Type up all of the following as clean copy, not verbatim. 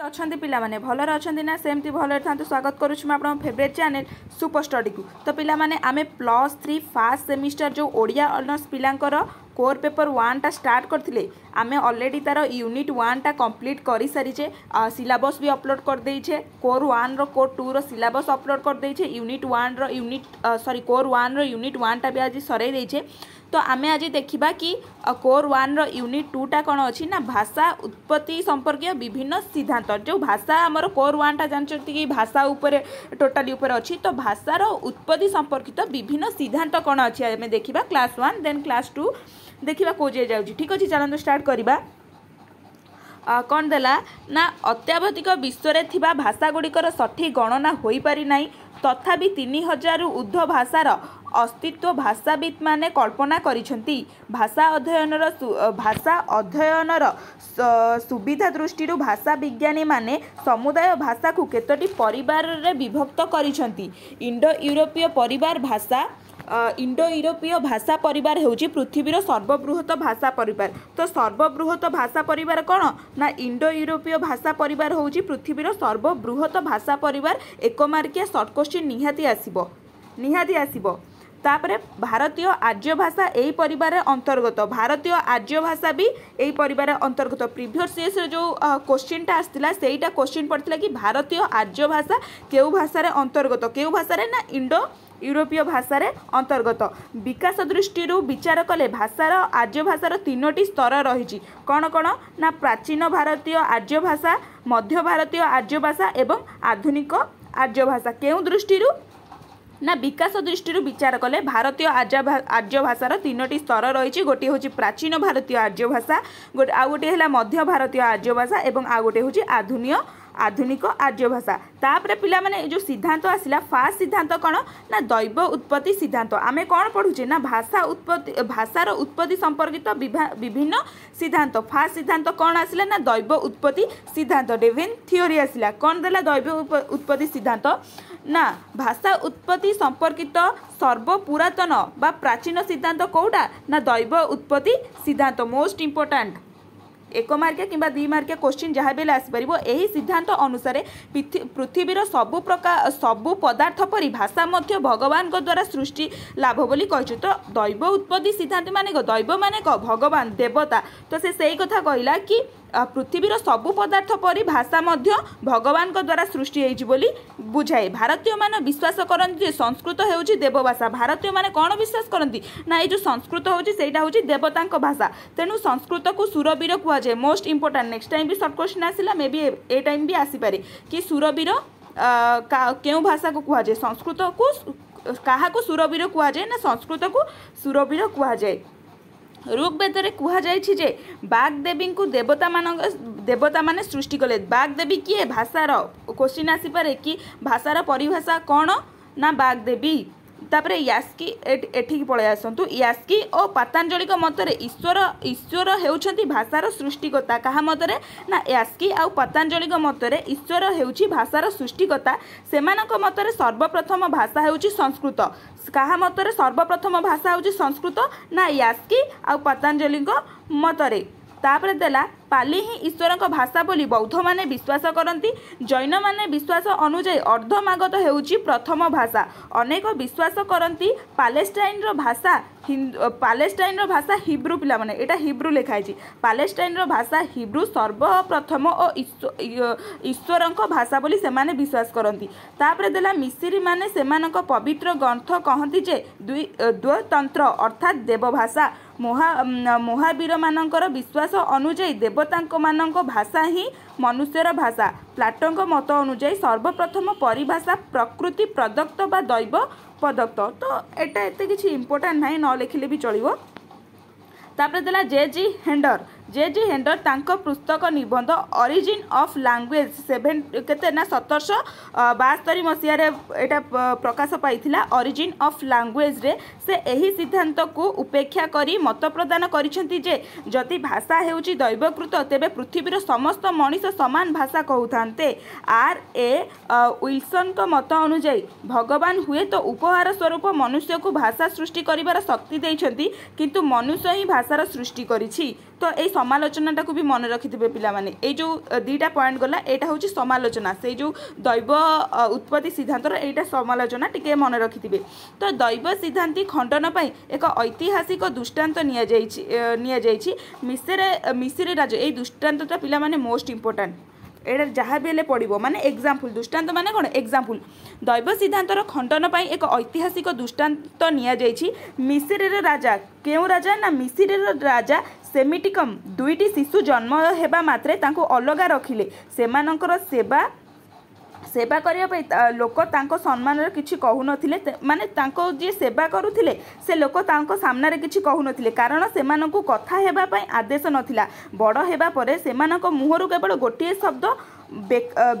अच्छा पिला माने भलरे अच्छा ना सेमती भलरे था स्वागत करुच्छी मैं आप फेवरेट चैनल सुपर स्टडी को। तो पिला माने आमे +3 फास्ट सेमिस्टर जो ओडिया ऑनर्स पिलांकर कोर पेपर 1 टा स्टार्ट करथिले आमे ऑलरेडी तार यूनिट 1 टा कंप्लीट करि सारिचे। सिलेबस भी अपलोड कर देइछे। कोर 1 रो कोर 2 रो सिलेबस अपलोड कर देइछे। यूनिट 1 रो कोर 1 रो यूनिट 1 टा भी आज सरै देइछे। तो आमे आज देखिबा कि कोर 1 रो यूनिट 2 टा कौन अच्छी ना भाषा उत्पत्ति संपर्क विभिन्न सिद्धांत जो भाषा आमर कोर 1 टा जानते कि भाषा ऊपर टोटाली ऊपर अच्छी। तो भाषार उत्पत्ति संपर्कित विभिन्न सिद्धांत कौन अच्छी आमे देखिबा क्लास 1 देन क्लास 2 देखिबा को जे जाउची। ठीक अछि चलंतु स्टार्ट करिबा। कौन देला ना अत्यावधिक विश्व में थिबा भाषा गुड़िकर सठिक गणना हो पारि नाही तथापि 3000 रु ऊर्ध्व भाषार अस्तित्व भाषाविद माने कल्पना करिसेंती। भाषा अध्ययनर सुविधा दृष्टि भाषा विज्ञानी माने समुदाय भाषा को केतोटी परिवार रे विभक्त करिसेंती। इंडो यूरोपीय भाषा परिवार हेउची पृथ्वीर सर्वबृहत भाषा परिवार। तो सर्वबृहत भाषा परिवार कौन ना इंडो यूरोपीय भाषा परिवार होउची पृथ्वीर सर्वबृहत भाषा परिवार। एक मार्किया शॉर्ट क्वेश्चन निहाती आसीबो। तापरे भारतीय आर्य भाषा यही परिवार अंतर्गत। भारतीय आर्य भाषा भी यही परिवार अंतर्गत। प्रीवियस ईयर्स जो क्वेश्चन टा आसला सेटा क्वेश्चन पड़ता कि भारतीय आर्य भाषा केउ भाषा अंतर्गत केउ भाषा ना इंडो यूरोपीय भाषा अंतर्गत। विकास दृष्टि विचार कले भाषार आर्य भाषार 3टी स्तर रही कौन कौन ना प्राचीन भारतीय आर्य भाषा मध्य भारतीय आर्य भाषा एवं आधुनिक आर्य भाषा। केउ दृष्टि ना विकास दृष्टि विचार कले भारतीय आर्य भाषार 3टी स्तर रही। गोटे हूँ प्राचीन भारतीय आर्य भाषा आउ गोटे है मध्य भारतीय आर्य भाषा एवं आउ गोटे हूँ आधुनिक आर्य भाषा। तापरे पिला माने जो सिद्धांत आसिला फास्ट सिद्धांत कौन ना दैव उत्पत्ति सिद्धांत। आमे कौन पढ़ुचे ना भाषार उत्पत्ति संपर्कित विभिन्न सिद्धांत। फास्ट सिद्धांत कौन आसिला ना दैव उत्पत्ति सिद्धांत। डेविन थ्योरी आसिला कौन देला दैव उत्पत्ति सिद्धांत ना भाषा उत्पत्ति संपर्कित सर्वपुरातन बा प्राचीन सिद्धांत कौटा ना दैव उत्पत्ति सिद्धांत। मोस्ट इंपोर्टेंट 1 मार्किया कि 2 मार्किया क्वेश्चन जहाँ भी आसपार यही सिद्धांत अनुसार पृथ्वीर सबु पदार्थ परी भाषा मध्य भगवान द्वारा सृष्टि लाभ बोली कही। तो दैव उत्पत्ति सिद्धांत माने दैव माने भगवान देवता। तो से कथा कहला कि पृथ्वीर सबु पदार्थ परी भाषा मध्य भगवान द्वारा सृष्टि होइछि बोली बुझाए। भारतीय मान विश्वास करती संस्कृत होउछि देवभाषा। भारतीय मान कौन विश्वास करती ना ये जो संस्कृत होउछि सेटा होउछि देवता भाषा। तेणु संस्कृत को सुरवीर कुआजे। मोस्ट इंपोर्टेंट नेक्स्ट टाइम भी शॉर्ट क्वेश्चन आसिला मे बी ए टाइम भी आसीपारे कि सुरवीर केउ भाषा को कुआजे। संस्कृत को काहा को सुरवीर कुआजे ना संस्कृत को सुरवीर कुआजे। ऋग्वेद रे कुहा जायछि जे बागदेवी को देवता माने सृष्टि कले। बागदेवी किए भाषार क्वेश्चन आसी पारे कि भाषार परिभाषा कौन ना बागदेवी। तापरे यास्की एठी पळे आसंतु। यास्की और पतंजलि मतरे ईश्वर हेउछंती भाषार सृष्टिकर्ता। कहा मतरे ना यास्की और पतंजलि मतरे ईश्वर हेउछि भाषार सृष्टिकर्ता। सेमानक मतरे सर्वप्रथम भाषा हेउछि संस्कृत। कहा मतरे सर्वप्रथम भाषा हेउछि संस्कृत ना यास्की और पतंजलि मतरे। तापरे देला पाली ही ईश्वर भाषा बोली बौद्ध माने विश्वास करती। जैन माने विश्वास अनुଯାयी अर्धमागध हेउछि प्रथम भाषा। अनेक विश्वास करती पालेस्टाइन भाषा हिब्रू पिला माने एटा हिब्रू लिखाई। पालेस्टाइन भाषा हिब्रू सर्वप्रथम और ईश्वर भाषा बोली सेमाने विश्वास करती। तापरे देला मिस्री माने सेमानक पवित्र ग्रंथ कहती जे द्वतंत्र अर्थात देवभाषा। महावीर मानकर विश्वास अनुଯାयी देवतांक मानक भाषा ही मनुष्यर भाषा। प्लाटों मत अनुଯାयी सर्वप्रथम परिभाषा प्रकृति प्रदत्त बा दैव प्रदत्त। तो एटा एते किछि इंपोर्टेंट नाही न लिखिले भी चलिबो। तापर देला जे.जी. हेंडर तांको पुस्तक निबंध ओरिजिन ऑफ लैंग्वेज 7 केते ना 1772 मसीह रे एटा प्रकाश पाइथिला। ओरिजिन ऑफ लैंग्वेज रे से एही सिद्धांत को उपेक्षा करी मत प्रदान करिसेंती जे जदि भाषा हेउची दैवकृत तेबे पृथ्वीर समस्त मनुष्य समान भाषा कहउथान्ते। R.A. विल्सन को मत अनुଯାयी भगवान हुए तो उपहार स्वरूप मनुष्य को भाषा सृष्टि करिवार शक्ति दैछंती किंतु मनुष्य ही भाषार सृष्टि करिछि। तो यही समालोचनाटा को भी मन रखिथे पिलामाने ए जो दुईटा पॉइंट गला एटा होची समालोचना से जो दैव उत्पत्ति सिद्धांतर एटा समालोचना टिके मन रखिथे। तो दैव सिद्धांती खंडन पई एक ऐतिहासिक दृष्टांत निया जाइछि मिसिरे राज ए दृष्टांतटा पिलामाने मोस्ट इंपोर्टेंट एटा जहाँ भी हेले पड़ो माने एग्जाम्पल दृष्टांत माने कौन एग्जाम्पल दैव सिद्धांतर खंडन पर एक ऐतिहासिक दृष्टांत निया जाइछि मिसिरेर राजा केउ राजा ना मिसिरेर राजा सेमिटिकम दुईटी शिशु जन्म हेबा मात्रे तांको अलगा रखिले सेमानकर सेवा करने लोक तांको सम्मान किसी कहू नथिले माने तांको जे सेवा करुथिले से लोक तांको सामने किसी कहू नथिले कारण सेमानंकु कथा हेबा पई आदेश नथिला बड़ हेबा परे सेमानंक मुहरु केवल गोटे शब्द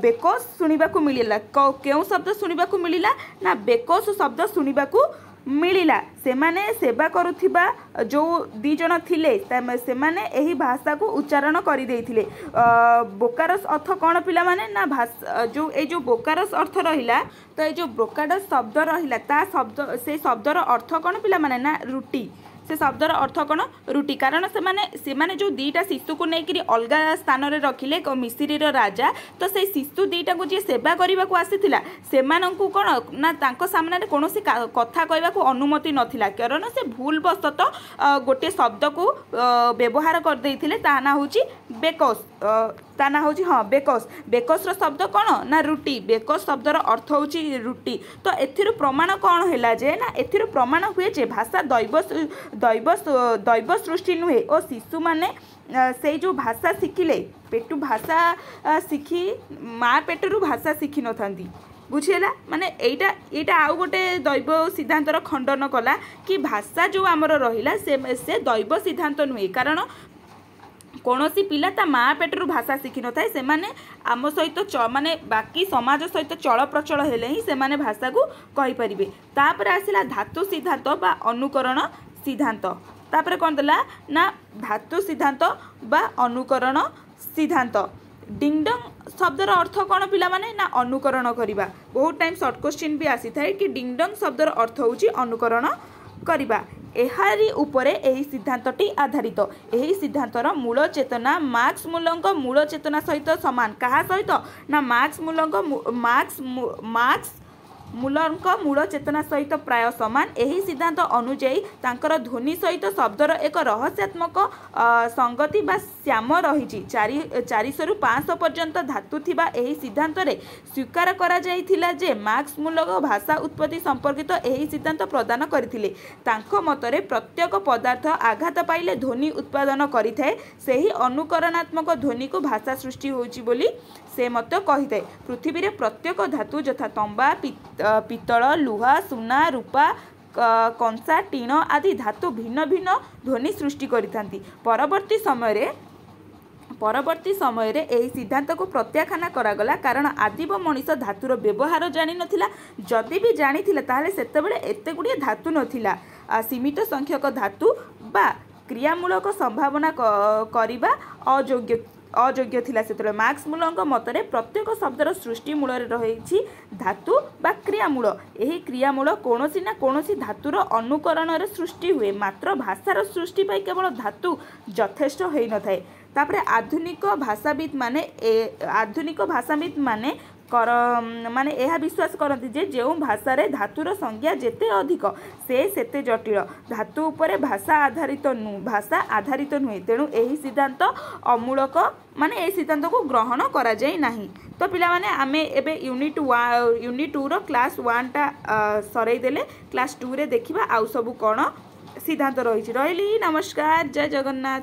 बेकोस सुनिबाकू मिलिला केउ शब्द सुनिबाकू मिलिला ना बेकोस शब्द सुनिबाकू मिलिला सेमाने सेवा करुथिबा जो दी जण थिले सेमाने एही भाषा को उच्चारण करि देइथिले बोकारस अर्थ कौन पिला माने ना भाषा जो बोकारस अर्थ रहिला तो ये जो ब्रोकाडस शब्द रहिला ता शब्द से शब्दर अर्थ कौन पिला माने ना रुटी से शब्दर अर्थ कौन रुटी कारण से जो दीटा शिशु को लेकिन अलग स्थान में रखिले मिसिरीर राजा तो से शिशु दीटा को जी सेवा करने को आसीथिला सेमानंकु कौन ना तांको सामने कौन कथा कहवाक अनुमति नथिला कारण से भूलवशत गोटे शब्द को व्यवहार कर देइथिले ता ना होची बेकस ता ना होची हाँ बेकस बेकस शब्द कौन ना रुटी बेकस शब्दर अर्थ होची रुटी तो एथिरु प्रमाण कौन हैला जे ना एथिरु प्रमाण हुए जे भाषा दैव सृष्टि नुहे और शिशु माने से जो भाषा शिखिले पेटू भाषा शिखी माँ पेटरू भाषा शिखी न थांती बुझेला माने एटा आउ गोटे दैव सिद्धांतर खंडन कला कि भाषा जो आमर रहिला से दैव सिद्धांत नुहे कारण कौनसी पिला ता माँ पेटरू भाषा शिखी न थाए से माने आम सहित माने बाकी समाज सहित चल प्रचल हेले ही से माने भाषा को कहि परिबे तापर आसिला धातु सिद्धांत बा अनुकरण सिद्धांत तापर कौन देला ना धातु सिद्धांत बा अनुकरण सिद्धांत डिंगडंग शब्दर अर्थ कौन पिला माने ना अनुकरण करिबा बहुत टाइम शॉर्ट क्वेश्चन भी आसी थाए कि डिंगडंग शब्दर अर्थ होची अनुकरण करिबा एहारी उपरे एही सिद्धांतटी आधारित एही सिद्धांतर मूल चेतना मार्क्स मूलंक मूल चेतना सहित समान कहा सहित ना मार्क्स मूलंक मूल चेतना सहित प्राय समान एही सिद्धांत अनुଯାयी तांकर ध्वनि सहित शब्दर एक रहस्यात्मक संगति बा श्याम रही 400 रु 500 पर्यंत धातु थिबा एही सिद्धांत रे स्वीकार करा जाइथिला जे मार्क्स मूलक भाषा उत्पत्ति संपर्कित एही सिद्धांत प्रदान करथिले तांको मतरे प्रत्येक पदार्थ आघात पाइले ध्वनि उत्पादन करिथाए सेही अनुकरणात्मक ध्वनि को भाषा सृष्टि होची बोली से मत कही थाए पृथ्वी रे प्रत्येक धातु यथा तंबा पितल लुहा सुना रूपा कंसा टीण आदि धातु भिन्न भिन्न ध्वनि सृष्टि करिथांती परवर्ती समय रे एही सिद्धांत को प्रत्याख्यान करागला कारण आदिव मनीष धातुर व्यवहार जानि नथिला जदि भी जानिथिला ताहले सेतेबेले एते गुडिये धातु नथिला सीमित संख्यक धातु बा क्रियामूलक संभावना करिबा अयोग्य थिला सेतले मार्क्स मूलक मतरे प्रत्येक शब्दर सृष्टि मूल रही धातु बा क्रियामूल एही क्रियामूल कौनसी ना कौनसी धातुर अनुकरण रे सृष्टि हुए मात्र भाषार सृष्टि पाई केवल धातु यथेष्ट होई न थाए तापरे आधुनिक भाषाविद माने माने यह विश्वास करती जे जो भाषा रे धातुर संज्ञा जेते अधिक सेते जटिल धातु उपरे भाषा आधारित नुहे तेणु यही सिद्धांत अमूलक माने यही सिद्धांत को ग्रहण करा जाय नाही। तो पिला माने आमे एबे यूनिट 2 रो क्लास 1 टा सरै देले क्लास 2 रे देखिबा आउ सब कोन सिद्धांत रही। नमस्कार, जय जगन्नाथ।